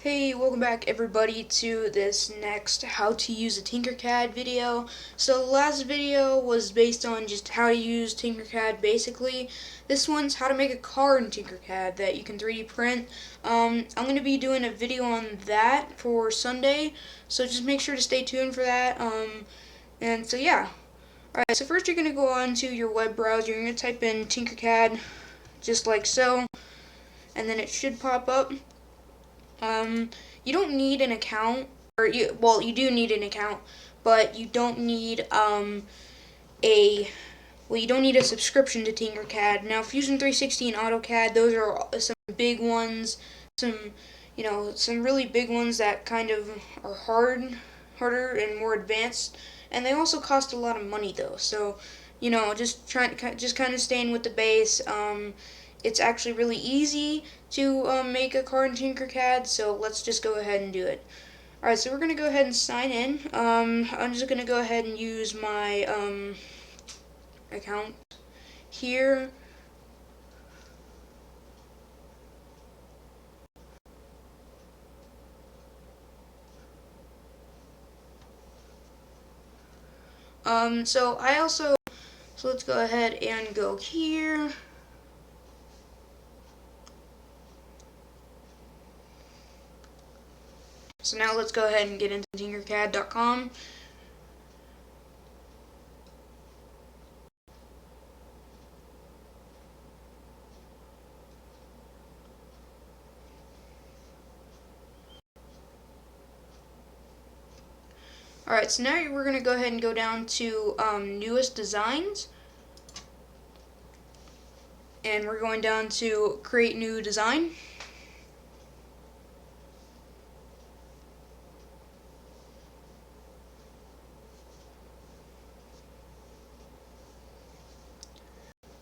Hey, welcome back everybody to this next how to use a Tinkercad video. So the last video was based on just how to use Tinkercad basically. This one's how to make a car in Tinkercad that you can 3D print. I'm going to be doing a video on that for Sunday, so just make sure to stay tuned for that. And so yeah. Alright, so first you're going to go on to your web browser. You're going to type in Tinkercad just like so, and then it should pop up. You don't need an account, well, you do need an account, but you don't need you don't need a subscription to Tinkercad. Now, Fusion 360 and AutoCAD, those are some big ones, some really big ones that kind of are harder and more advanced, and they also cost a lot of money though. So, just kind of staying with the base. It's actually really easy to make a car in Tinkercad, so let's just go ahead and do it. Alright, so we're going to go ahead and sign in. I'm just going to go ahead and use my account here. So let's go ahead and go here. So now let's go ahead and get into Tinkercad.com. Alright, so now we're going to go ahead and go down to newest designs. And we're going down to create new design.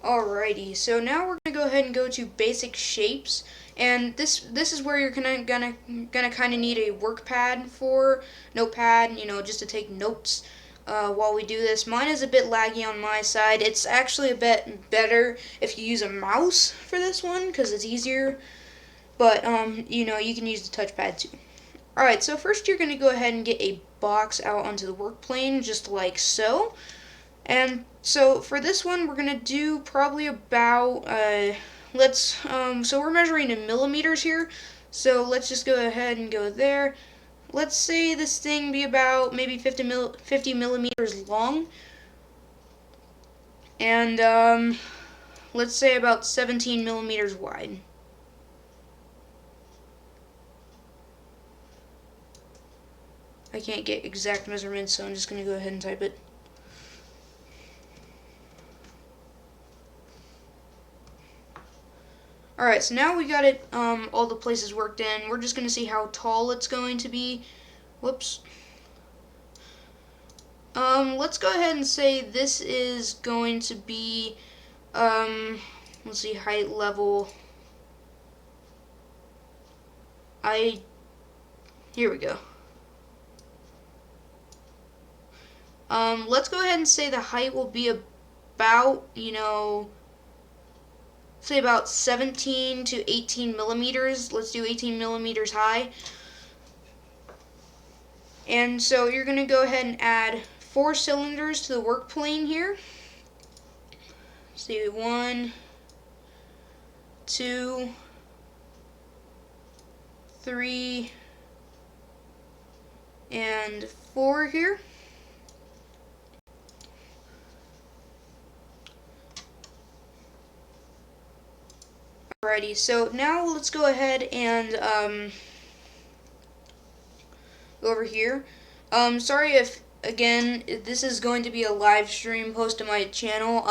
Alrighty, so now we're gonna go ahead and go to basic shapes, and this is where you're gonna kind of need a notepad, just to take notes while we do this. Mine is a bit laggy on my side. It's actually a bit better if you use a mouse for this one because it's easier, but you can use the touchpad too. Alright, so first you're gonna go ahead and get a box out onto the work plane just like so. And so for this one, we're gonna do probably about so we're measuring in millimeters here. So let's just go ahead and go there. Let's say this thing be about maybe 50 millimeters long, and let's say about 17 millimeters wide. I can't get exact measurements, so I'm just gonna go ahead and type it. Alright, so now we got it, all the places worked in. We're just going to see how tall it's going to be. Whoops. Let's go ahead and say this is going to be, let's see, height level. Here we go. Let's go ahead and say the height will be about, say about 17 to 18 millimeters. Let's do 18 millimeters high. And so you're going to go ahead and add 4 cylinders to the work plane here. See, 1, 2, 3, and 4 here. Alrighty, so now let's go ahead and go over here. Sorry if, again, this is going to be a live stream post to my channel.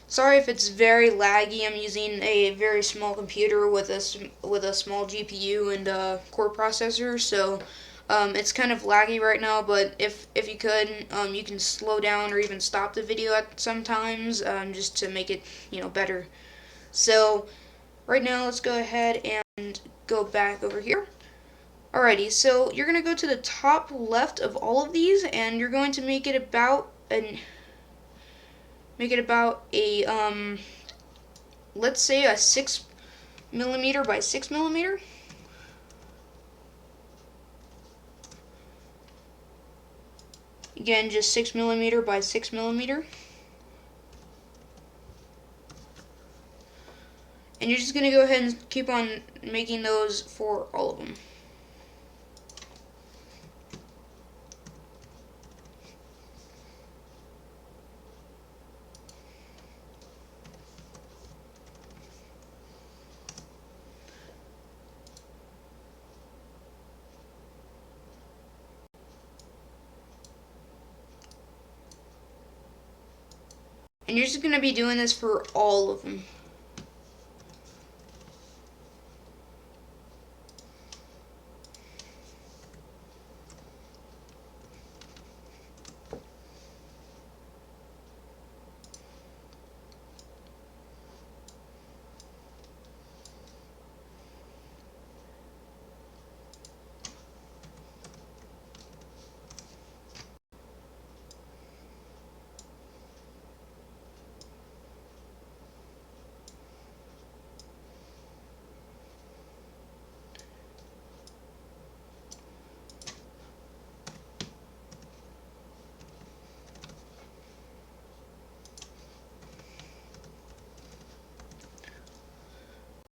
Sorry if it's very laggy. I'm using a very small computer with a small GPU and a core processor, so it's kind of laggy right now. But if you could, you can slow down or even stop the video at sometimes, just to make it better. So right now, let's go ahead and go back over here. Alrighty, so you're going to go to the top left of all of these, and you're going to make it about a let's say a 6 millimeter by 6 millimeter. Again, just 6mm by 6mm. And you're just going to go ahead and keep on making those for all of them. And you're just going to be doing this for all of them.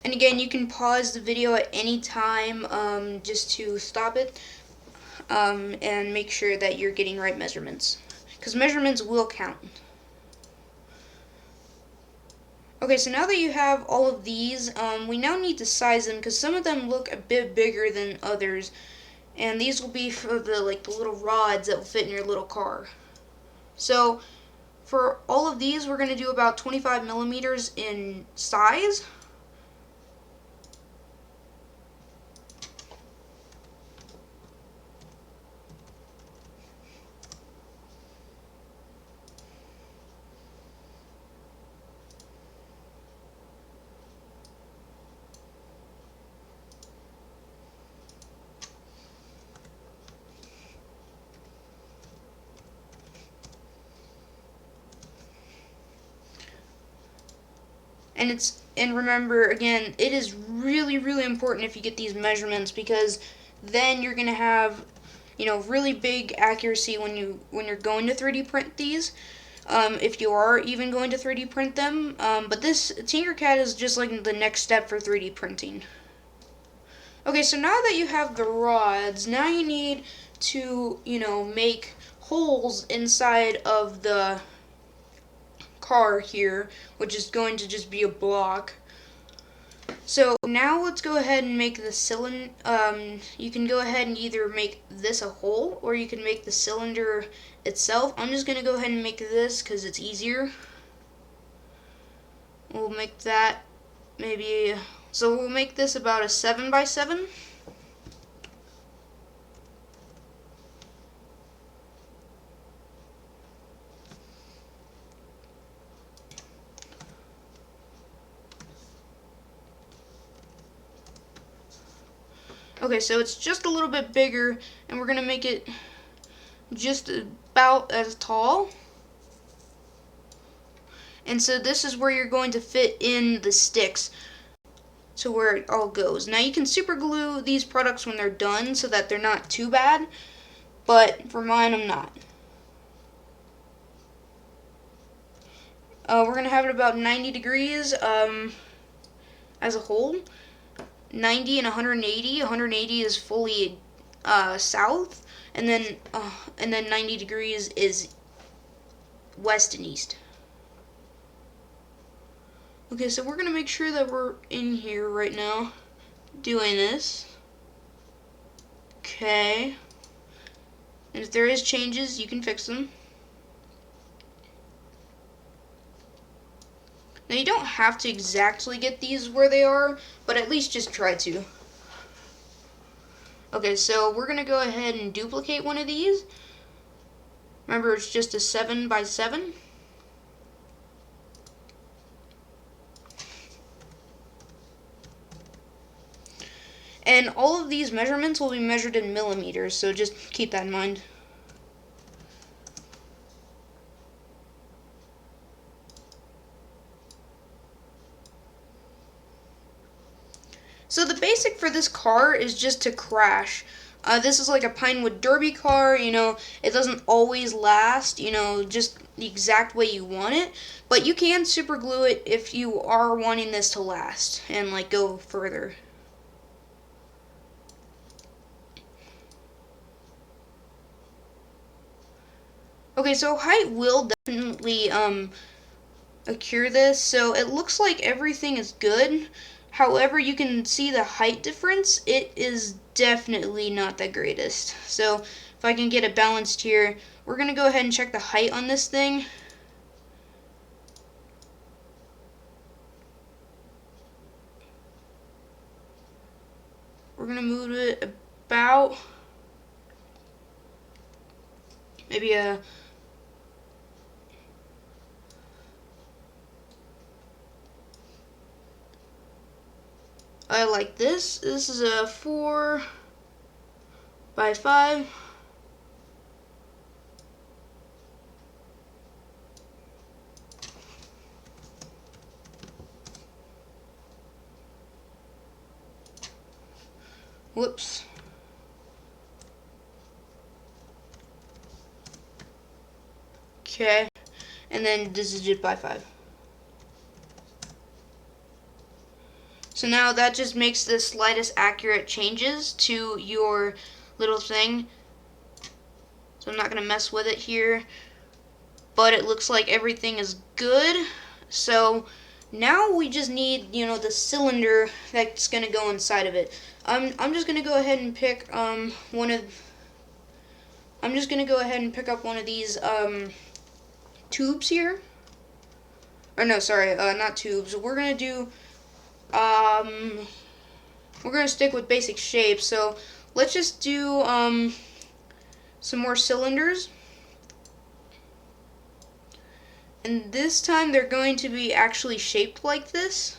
And again, you can pause the video at any time just to stop it and make sure that you're getting right measurements, because measurements will count. Okay, so now that you have all of these, we now need to size them because some of them look a bit bigger than others, and these will be for the little rods that will fit in your little car. So for all of these, we're going to do about 25mm in size. And remember, again, it is really, really important if you get these measurements, because then you're gonna have, really big accuracy when you're going to 3D print these. If you are even going to 3D print them, but this Tinkercad is just like the next step for 3D printing. Okay, so now that you have the rods, now you need to, make holes inside of the car here, which is going to just be a block. So now let's go ahead and make the cylinder. You can go ahead and either make this a hole, or you can make the cylinder itself. I'm just going to go ahead and make this because it's easier. We'll make that so we'll make this about a 7x7. Okay, so it's just a little bit bigger, and we're going to make it just about as tall. And so this is where you're going to fit in the sticks to where it all goes. Now you can super glue these products when they're done so that they're not too bad, but for mine I'm not. We're going to have it about 90 degrees as a whole. 90 and 180. 180 is fully south, and then 90 degrees is west and east. Okay, so we're gonna make sure that we're in here right now doing this. Okay, and if there is changes, you can fix them. Now you don't have to exactly get these where they are, but at least just try to. Okay, so we're gonna go ahead and duplicate one of these. Remember, it's just a 7x7. And all of these measurements will be measured in millimeters, so just keep that in mind. So the basic for this car is just to crash. This is like a Pinewood Derby car, you know, it doesn't always last, you know, just the exact way you want it, but you can super glue it if you are wanting this to last and like go further. Okay, so height will definitely cure this, so it looks like everything is good. However, you can see the height difference. It is definitely not the greatest. So if I can get it balanced here, we're going to go ahead and check the height on this thing. We're going to move it about maybe a like this. This is a 4 by 5. Whoops. Okay. And then this is just by 5. So now that just makes the slightest accurate changes to your little thing. So I'm not going to mess with it here. But it looks like everything is good. So now we just need, you know, the cylinder that's going to go inside of it. I'm just going to go ahead and pick I'm just going to go ahead and pick up one of these tubes here. Or no, sorry, not tubes. We're going to do we're going to stick with basic shapes. So let's just do some more cylinders. And this time they're going to be actually shaped like this.